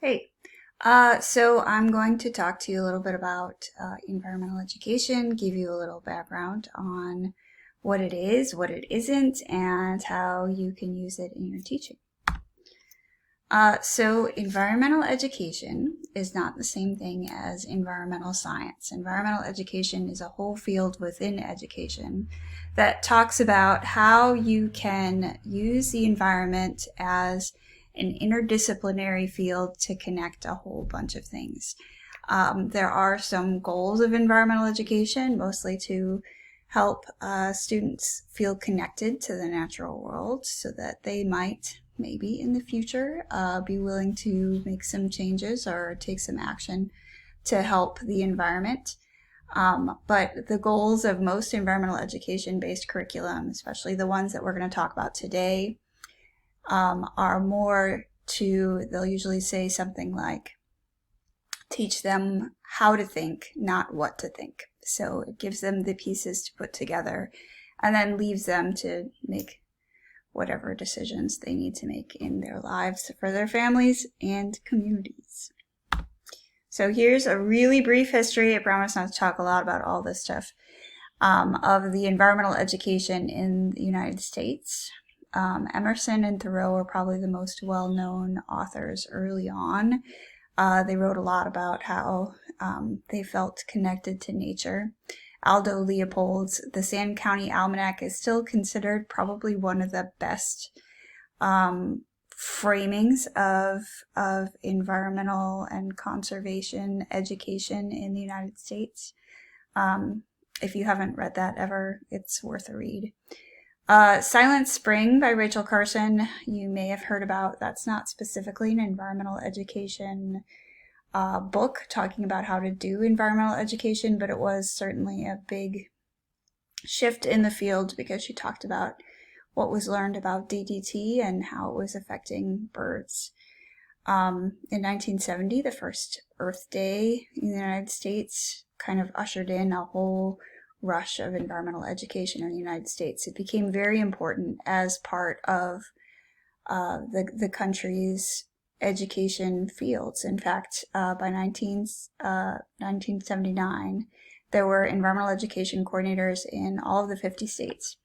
Hey, so I'm going to talk to you a little bit about environmental education, give you a little background on what it is, what it isn't, and how you can use it in your teaching. So environmental education is not the same thing as environmental science. Environmental education is a whole field within education that talks about how you can use the environment as an interdisciplinary field to connect a whole bunch of things. There are some goals of environmental education, mostly to help students feel connected to the natural world so that they might maybe in the future be willing to make some changes or take some action to help the environment. But the goals of most environmental education-based curriculum, especially the ones that we're going to talk about today, are more they'll usually say something like, teach them how to think, not what to think. So it gives them the pieces to put together and then leaves them to make whatever decisions they need to make in their lives for their families and communities. So here's a really brief history. I promise not to talk a lot about all this stuff, of the environmental education in the United States. Emerson and Thoreau are probably the most well-known authors early on. They wrote a lot about how they felt connected to nature. Aldo Leopold's The Sand County Almanac is still considered probably one of the best framings of environmental and conservation education in the United States. If you haven't read that ever, it's worth a read. Silent Spring by Rachel Carson, you may have heard about. That's not specifically an environmental education book talking about how to do environmental education, but it was certainly a big shift in the field because she talked about what was learned about DDT and how it was affecting birds. In 1970, the first Earth Day in the United States kind of ushered in a whole rush of environmental education in the United States. It became very important as part of the country's education fields. In fact, by 1979, there were environmental education coordinators in all of the 50 states.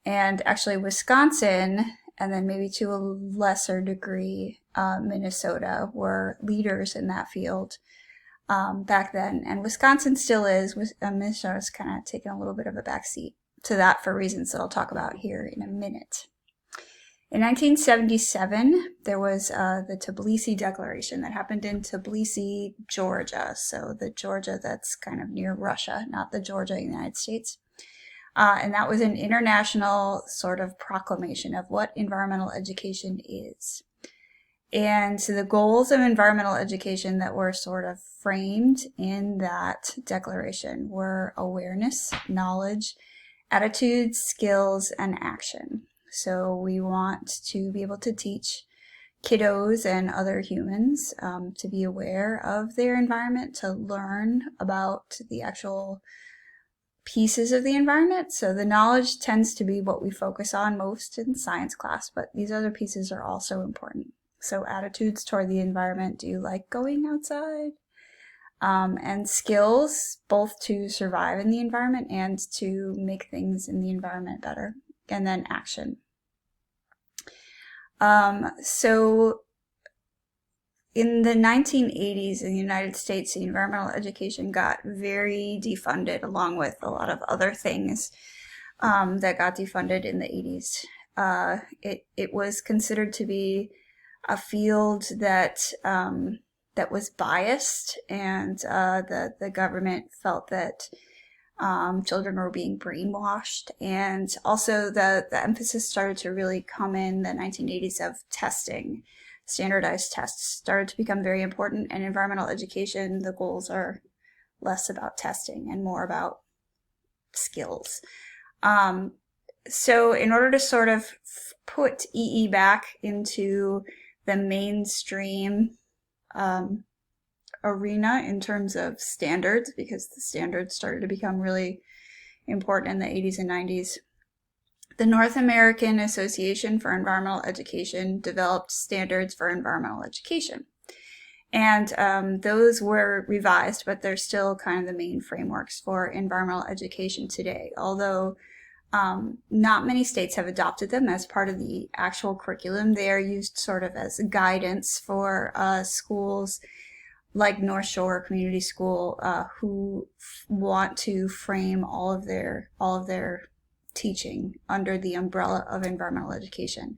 And actually Wisconsin, and then maybe to a lesser degree, Minnesota, were leaders in that field back then. And Wisconsin still is. Minnesota's kind of taken a little bit of a backseat to that for reasons that I'll talk about here in a minute. In 1977, there was the Tbilisi Declaration that happened in Tbilisi, Georgia. So the Georgia that's kind of near Russia, not the Georgia in the United States. And that was an international sort of proclamation of what environmental education is. And so the goals of environmental education that were sort of framed in that declaration were awareness, knowledge, attitudes, skills, and action. So we want to be able to teach kiddos and other humans to be aware of their environment, to learn about the actual pieces of the environment. So the knowledge tends to be what we focus on most in science class, but these other pieces are also important. So attitudes toward the environment. Do you like going outside? And skills, both to survive in the environment and to make things in the environment better. And then action. So in the 1980s in the United States, the environmental education got very defunded, along with a lot of other things that got defunded in the 80s. It was considered to be a field that was biased, and the government felt that children were being brainwashed, and also the emphasis started to really come in the 1980s of testing. Standardized tests started to become very important, and environmental education, the goals are less about testing and more about skills. So in order to sort of put EE back into the mainstream arena in terms of standards, because the standards started to become really important in the 80s and 90s, the North American Association for Environmental Education developed standards for environmental education. And those were revised, but they're still kind of the main frameworks for environmental education today, although not many states have adopted them as part of the actual curriculum. They are used sort of as guidance for schools like North Shore Community School who want to frame all of their teaching under the umbrella of environmental education.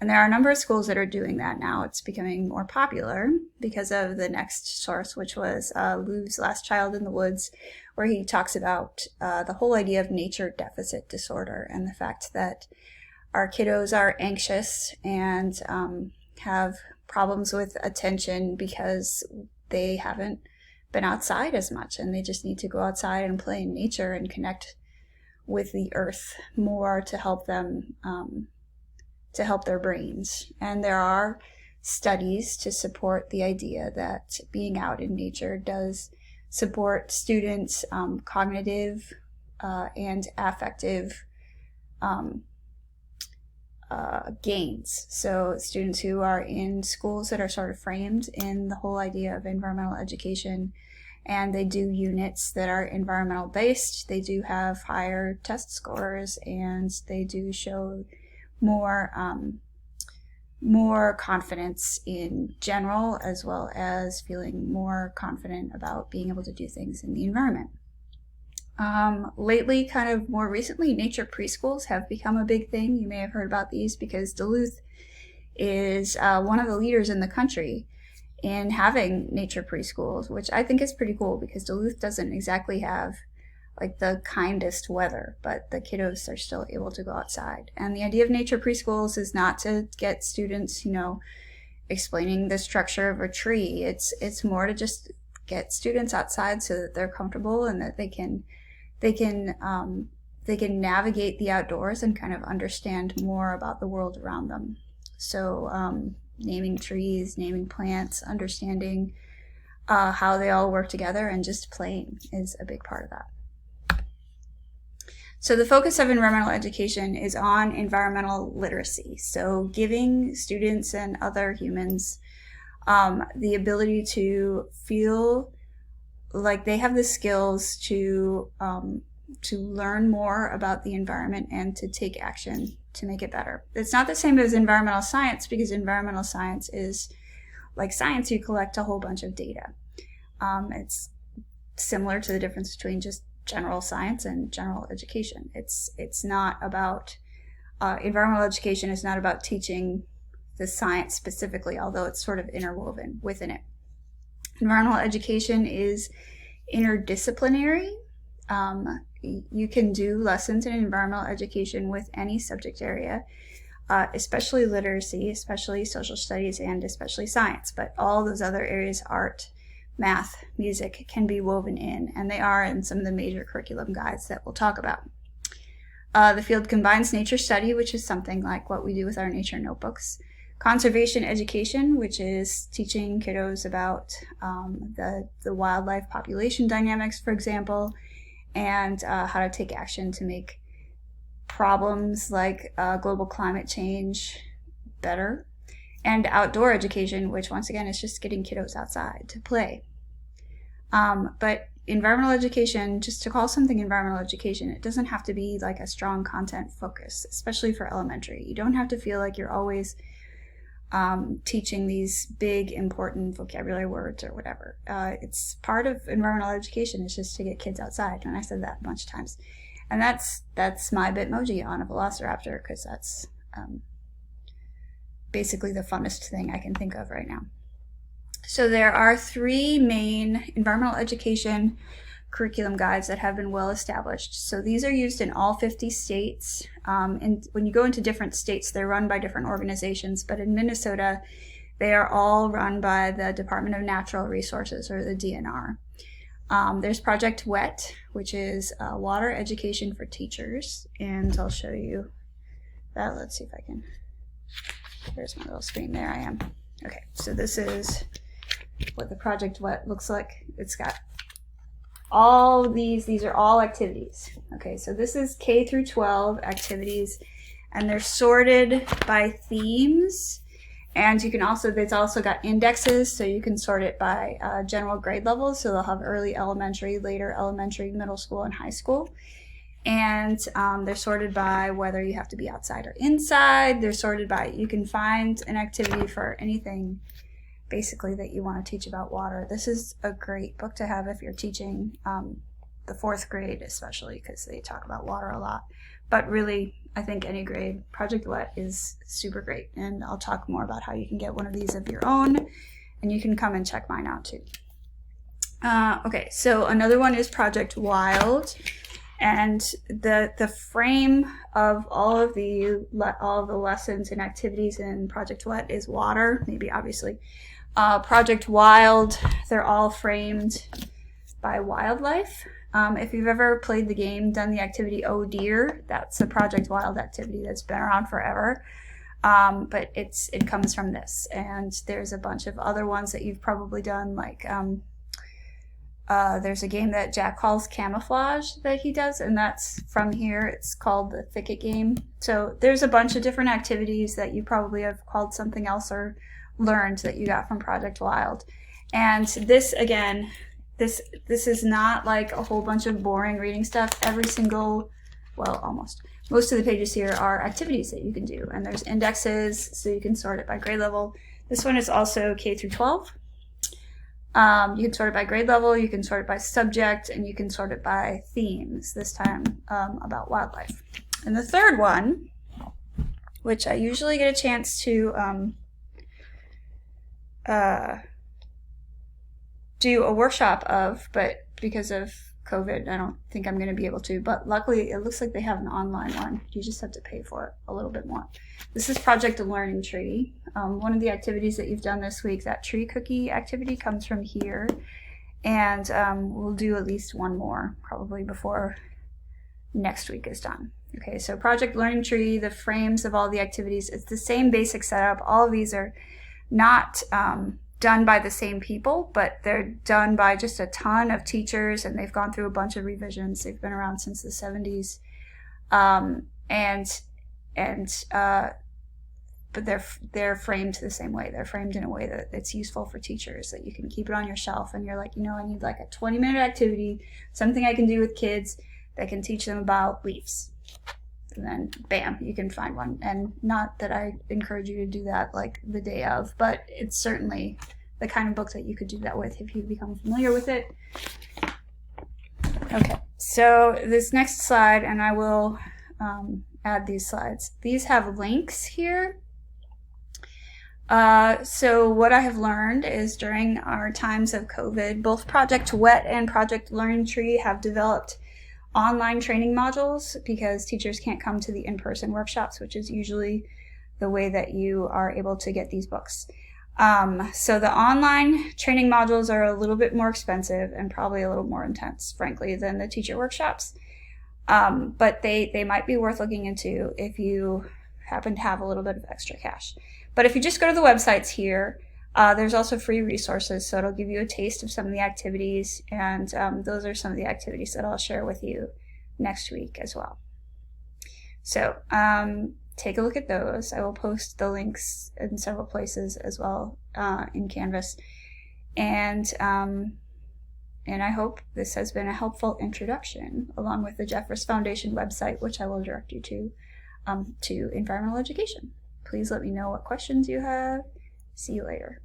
And there are a number of schools that are doing that now. It's becoming more popular because of the next source, which was Lou's Last Child in the Woods, where he talks about the whole idea of nature deficit disorder and the fact that our kiddos are anxious and have problems with attention because they haven't been outside as much, and they just need to go outside and play in nature and connect with the earth more to help them to help their brains. And there are studies to support the idea that being out in nature does support students' cognitive and affective gains. So students who are in schools that are sort of framed in the whole idea of environmental education, and they do units that are environmental based, they do have higher test scores, and they do show more confidence in general, as well as feeling more confident about being able to do things in the environment. Lately, kind of more recently, nature preschools have become a big thing. You may have heard about these because Duluth is one of the leaders in the country in having nature preschools, which I think is pretty cool because Duluth doesn't exactly have like the kindest weather, but the kiddos are still able to go outside. And the idea of nature preschools is not to get students, explaining the structure of a tree. It's more to just get students outside so that they're comfortable and that they can navigate the outdoors and kind of understand more about the world around them. So naming trees, naming plants, understanding how they all work together, and just playing is a big part of that. So the focus of environmental education is on environmental literacy. So giving students and other humans the ability to feel like they have the skills to learn more about the environment and to take action to make it better. It's not the same as environmental science, because environmental science is like science. You collect a whole bunch of data. It's similar to the difference between just general science and general education. It's not about environmental education is not about teaching the science specifically, although it's sort of interwoven within it. Environmental education is interdisciplinary. You can do lessons in environmental education with any subject area, especially literacy, especially social studies, and especially science. But all those other areas, art, math, music, can be woven in, and they are in some of the major curriculum guides that we'll talk about. The field combines nature study, which is something like what we do with our nature notebooks, conservation education, which is teaching kiddos about the wildlife population dynamics, for example, and how to take action to make problems like global climate change better, and outdoor education, which once again is just getting kiddos outside to play. But environmental education, just to call something environmental education, it doesn't have to be like a strong content focus, especially for elementary. You don't have to feel like you're always teaching these big, important vocabulary words or whatever. It's part of environmental education is just to get kids outside, and I said that a bunch of times. And that's my Bitmoji on a velociraptor, because that's basically the funnest thing I can think of right now. So there are 3 main environmental education curriculum guides that have been well established. So these are used in all 50 states. And when you go into different states, they're run by different organizations. But in Minnesota, they are all run by the Department of Natural Resources, or the DNR. There's Project WET, which is water education for teachers. And I'll show you that. Let's see if I can. Here's my little screen. There I am. Okay, so this is what the Project WET looks like. It's got all these are all activities. Okay, so this is K through 12 activities, and they're sorted by themes And you can also, it's also got indexes, so you can sort it by general grade levels. So they'll have early elementary, later elementary, middle school, and high school. And they're sorted by whether you have to be outside or inside. They're sorted by, you can find an activity for anything basically that you want to teach about water. This is a great book to have if you're teaching the 4th grade, especially because they talk about water a lot. But really, I think any grade, Project Wet is super great. And I'll talk more about how you can get one of these of your own, and you can come and check mine out too. Okay, so another one is Project Wild. And the frame of all of the lessons and activities in Project Wet is water, maybe obviously. Project Wild, they're all framed by wildlife. If you've ever played the game, done the activity Oh Dear, that's a Project Wild activity that's been around forever. But it comes from this. And there's a bunch of other ones that you've probably done, like there's a game that Jack calls Camouflage that he does, and that's from here. It's called the Thicket Game. So there's a bunch of different activities that you probably have called something else or learned that you got from Project Wild. And this, again, this is not like a whole bunch of boring reading stuff. Every single, well, almost, most of the pages here are activities that you can do, and there's indexes, so you can sort it by grade level. This one is also K through 12. You can sort it by grade level, you can sort it by subject, and you can sort it by themes, this time about wildlife. And the third one, which I usually get a chance to do a workshop of, but because of COVID, I don't think I'm going to be able to, but luckily it looks like they have an online one. You just have to pay for it a little bit more. This is Project Learning Tree. One of the activities that you've done this week, that tree cookie activity, comes from here, and we'll do at least one more probably before next week is done. Okay, so Project Learning Tree, the frames of all the activities, it's the same basic setup. All of these are not done by the same people, but they're done by just a ton of teachers, and they've gone through a bunch of revisions. They've been around since the 70s, but they're framed the same way. They're framed in a way that it's useful for teachers, that you can keep it on your shelf, and you're like, you know, I need like a 20-minute activity, something I can do with kids that can teach them about leaves. And then bam, you can find one. And not that I encourage you to do that like the day of, but it's certainly the kind of book that you could do that with if you become familiar with it. Okay, so this next slide, and I will add these slides. These have links here. So what I have learned is during our times of COVID, both Project Wet and Project Learning Tree have developed online training modules because teachers can't come to the in-person workshops, which is usually the way that you are able to get these books. So the online training modules are a little bit more expensive and probably a little more intense, frankly, than the teacher workshops. But they might be worth looking into if you happen to have a little bit of extra cash. But if you just go to the websites here, there's also free resources, so it'll give you a taste of some of the activities, and those are some of the activities that I'll share with you next week as well. So take a look at those. I will post the links in several places as well in Canvas, and I hope this has been a helpful introduction, along with the Jeffress Foundation website, which I will direct you to environmental education. Please let me know what questions you have. See you later.